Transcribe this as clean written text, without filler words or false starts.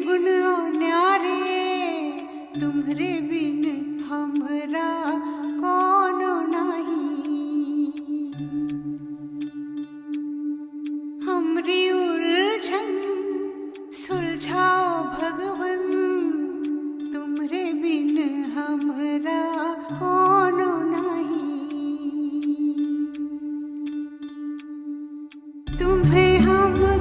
गुण न्यारे, तुम्हरे बिन हमरा कोनो नाही। हमरी उलझन सुलझाओ भगवन, तुम्हरे बिन हमरा कोनो नाही। तुम्हें हम